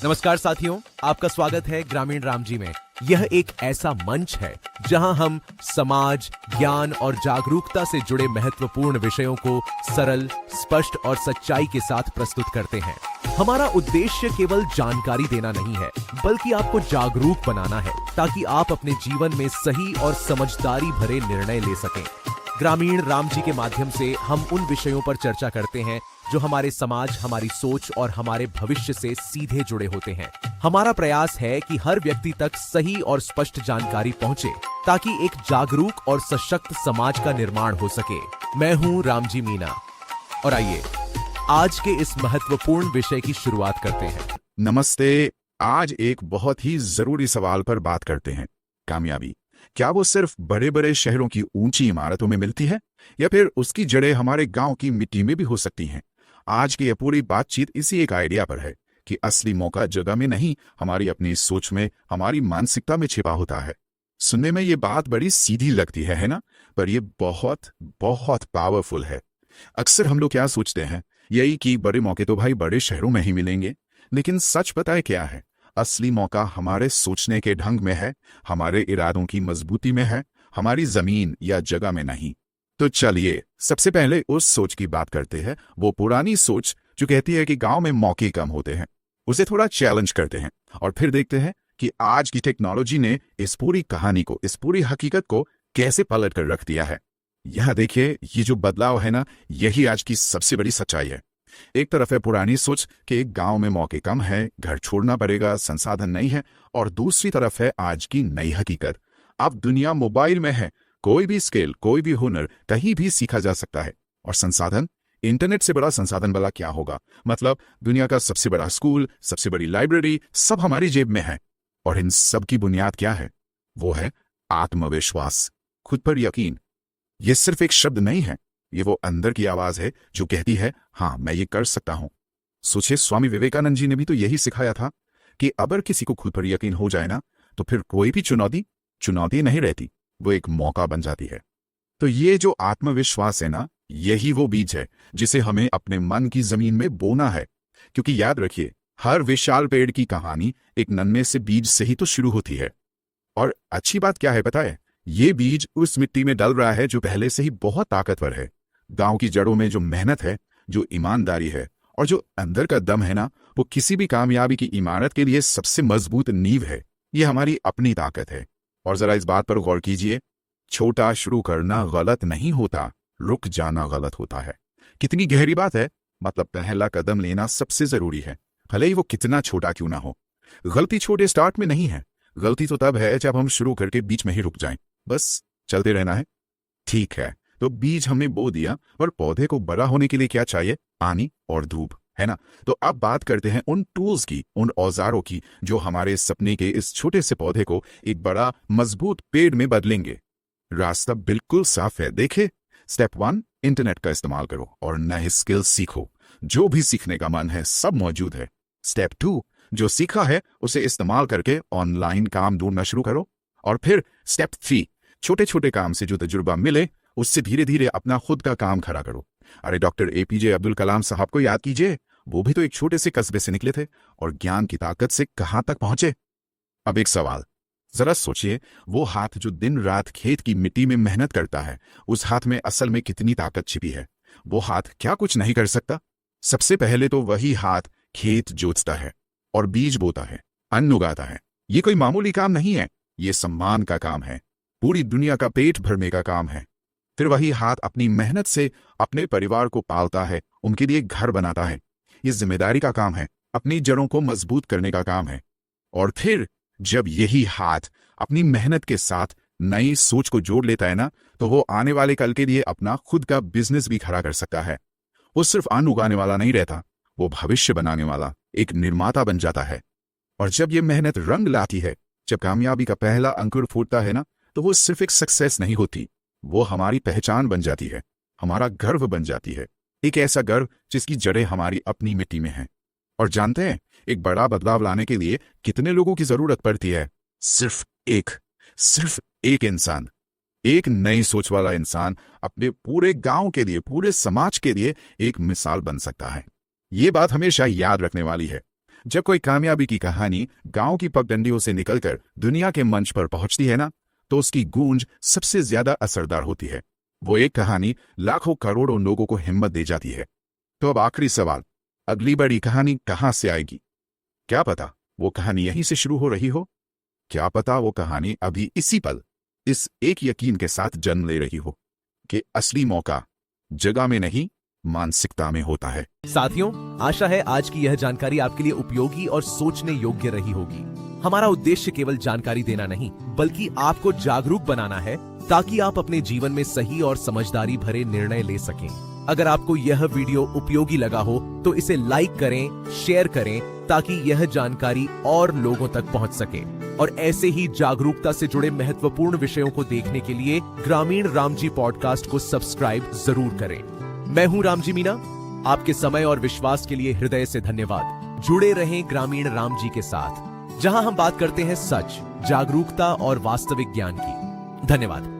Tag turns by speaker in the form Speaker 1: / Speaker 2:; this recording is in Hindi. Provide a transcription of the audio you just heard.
Speaker 1: नमस्कार साथियों, आपका स्वागत है ग्रामीण राम जी में। यह एक ऐसा मंच है जहां हम समाज, ज्ञान और जागरूकता से जुड़े महत्वपूर्ण विषयों को सरल, स्पष्ट और सच्चाई के साथ प्रस्तुत करते हैं। हमारा उद्देश्य केवल जानकारी देना नहीं है, बल्कि आपको जागरूक बनाना है ताकि आप अपने जीवन में सही और समझदारी भरे निर्णय ले सकें। ग्रामीण राम जी के माध्यम से हम उन विषयों पर चर्चा करते हैं जो हमारे समाज, हमारी सोच और हमारे भविष्य से सीधे जुड़े होते हैं। हमारा प्रयास है कि हर व्यक्ति तक सही और स्पष्ट जानकारी पहुंचे ताकि एक जागरूक और सशक्त समाज का निर्माण हो सके। मैं हूं रामजी मीना और आइए आज के इस महत्वपूर्ण विषय की शुरुआत करते हैं।
Speaker 2: नमस्ते। आज एक बहुत ही जरूरी सवाल पर बात करते हैं। कामयाबी क्या वो सिर्फ बड़े बड़े शहरों की ऊंची इमारतों में मिलती है या फिर उसकी जड़ें हमारे गांव की मिट्टी में भी हो सकती हैं? आज की यह पूरी बातचीत इसी एक आइडिया पर है कि असली मौका जगह में नहीं, हमारी अपनी सोच में, हमारी मानसिकता में छिपा होता है। सुनने में ये बात बड़ी सीधी लगती है ना? पर ये बहुत बहुत पावरफुल है। अक्सर हम लोग क्या सोचते हैं, यही कि बड़े मौके तो भाई बड़े शहरों में ही मिलेंगे। लेकिन सच पता है क्या है? असली मौका हमारे सोचने के ढंग में है, हमारे इरादों की मजबूती में है, हमारी जमीन या जगह में नहीं। तो चलिए सबसे पहले उस सोच की बात करते हैं, वो पुरानी सोच जो कहती है कि गांव में मौके कम होते हैं। उसे थोड़ा चैलेंज करते हैं और फिर देखते हैं कि आज की टेक्नोलॉजी ने इस पूरी कहानी को, इस पूरी हकीकत को कैसे पलट कर रख दिया है। यह देखिए, ये जो बदलाव है ना, यही आज की सबसे बड़ी सच्चाई है। एक तरफ है पुरानी सोच कि एक गांव में मौके कम है, घर छोड़ना पड़ेगा, संसाधन नहीं है, और दूसरी तरफ है आज की नई हकीकत। अब दुनिया मोबाइल में है, कोई भी स्किल, कोई भी हुनर कहीं भी सीखा जा सकता है। और संसाधन, इंटरनेट से बड़ा संसाधन वाला क्या होगा? मतलब दुनिया का सबसे बड़ा स्कूल, सबसे बड़ी लाइब्रेरी, सब हमारी जेब में है। और इन सब की बुनियाद क्या है? वो है आत्मविश्वास, खुद पर यकीन। ये सिर्फ एक शब्द नहीं है, ये वो अंदर की आवाज है जो कहती है, हाँ मैं ये कर सकता हूं। सोचिए, स्वामी विवेकानंद जी ने भी तो यही सिखाया था कि अगर किसी को खुद पर यकीन हो जाए ना, तो फिर कोई भी चुनौती नहीं रहती, वो एक मौका बन जाती है। तो ये जो आत्मविश्वास है ना, यही वो बीज है जिसे हमें अपने मन की जमीन में बोना है। क्योंकि याद रखिए, हर विशाल पेड़ की कहानी एक नन्हे से बीज से ही तो शुरू होती है। और अच्छी बात क्या है पता है? ये बीज उस मिट्टी में डल रहा है जो पहले से ही बहुत ताकतवर है। गांव की जड़ों में जो मेहनत है, जो ईमानदारी है और जो अंदर का दम है ना, वो किसी भी कामयाबी की इमारत के लिए सबसे मजबूत नींव है। ये हमारी अपनी ताकत है। और जरा इस बात पर गौर कीजिए, छोटा शुरू करना गलत नहीं होता, रुक जाना गलत होता है। कितनी गहरी बात है। मतलब पहला कदम लेना सबसे जरूरी है, भले ही वो कितना छोटा क्यों ना हो। गलती छोटे स्टार्ट में नहीं है, गलती तो तब है जब हम शुरू करके बीच में ही रुक जाएं। बस चलते रहना है। ठीक है, तो बीज हमने बो दिया, और पौधे को बड़ा होने के लिए क्या चाहिए? पानी और धूप, है ना? तो अब बात करते हैं उन टूल्स की, उन औजारों की जो हमारे सपने के इस छोटे से पौधे को एक बड़ा मजबूत पेड़ में बदलेंगे। रास्ता बिल्कुल साफ है। देखे, स्टेप 1, इंटरनेट का इस्तेमाल करो और नए स्किल्स सीखो। जो भी सीखने का मन है सब मौजूद है। स्टेप 2, जो सीखा है उसे इस्तेमाल करके ऑनलाइन काम ढूंढना शुरू करो। और फिर स्टेप 3, छोटे छोटे काम से जो तजुर्बा मिले उससे धीरे धीरे अपना खुद का काम खड़ा करो। अरे डॉक्टर APJ अब्दुल कलाम साहब को याद कीजिए, वो भी तो एक छोटे से कस्बे से निकले थे और ज्ञान की ताकत से कहां तक पहुंचे। अब एक सवाल, जरा सोचिए, वो हाथ जो दिन रात खेत की मिट्टी में मेहनत करता है, उस हाथ में असल में कितनी ताकत छिपी है? वो हाथ क्या कुछ नहीं कर सकता? सबसे पहले तो वही हाथ खेत जोतता है और बीज बोता है, अन्न उगाता है। ये कोई मामूली काम नहीं है, ये सम्मान का काम है, पूरी दुनिया का पेट भरने का काम है। फिर वही हाथ अपनी मेहनत से अपने परिवार को पालता है, उनके लिए घर बनाता है। ये जिम्मेदारी का काम है, अपनी जड़ों को मजबूत करने का काम है। और फिर जब यही हाथ अपनी मेहनत के साथ नई सोच को जोड़ लेता है ना, तो वो आने वाले कल के लिए अपना खुद का बिजनेस भी खड़ा कर सकता है। वो सिर्फ अन्न उगाने वाला नहीं रहता, वो भविष्य बनाने वाला एक निर्माता बन जाता है। और जब ये मेहनत रंग लाती है, जब कामयाबी का पहला अंकुर फूटता है ना, तो वो सिर्फ एक सक्सेस नहीं होती, वो हमारी पहचान बन जाती है, हमारा गर्व बन जाती है। एक ऐसा गर्व जिसकी जड़ें हमारी अपनी मिट्टी में हैं। और जानते हैं, एक बड़ा बदलाव लाने के लिए कितने लोगों की जरूरत पड़ती है? सिर्फ एक इंसान, एक नई सोच वाला इंसान अपने पूरे गांव के लिए, पूरे समाज के लिए एक मिसाल बन सकता है। ये बात हमेशा याद रखने वाली है। जब कोई कामयाबी की कहानी गांव की पगडंडियों से निकलकर दुनिया के मंच पर पहुंचती है ना, तो उसकी गूंज सबसे ज्यादा असरदार होती है। वो एक कहानी लाखों करोड़ों लोगों को हिम्मत दे जाती है। तो अब आखिरी सवाल, अगली बड़ी कहानी कहां से आएगी? क्या पता वो कहानी यहीं से शुरू हो रही हो। क्या पता वो कहानी अभी इसी पल इस एक यकीन के साथ जन्म ले रही हो कि असली मौका जगह में नहीं, मानसिकता में होता है।
Speaker 1: साथियों, आशा है आज की यह जानकारी आपके लिए उपयोगी और सोचने योग्य रही होगी। हमारा उद्देश्य केवल जानकारी देना नहीं, बल्कि आपको जागरूक बनाना है ताकि आप अपने जीवन में सही और समझदारी भरे निर्णय ले सकें। अगर आपको यह वीडियो उपयोगी लगा हो तो इसे लाइक करें, शेयर करें ताकि यह जानकारी और लोगों तक पहुंच सके। और ऐसे ही जागरूकता से जुड़े महत्वपूर्ण विषयों को देखने के लिए ग्रामीण रामजी पॉडकास्ट को सब्सक्राइब जरूर करें। मैं हूं रामजी मीना। आपके समय और विश्वास के लिए हृदय से धन्यवाद। जुड़े रहें ग्रामीण रामजी के साथ, जहां हम बात करते हैं सच, जागरूकता और वास्तविक ज्ञान की। धन्यवाद।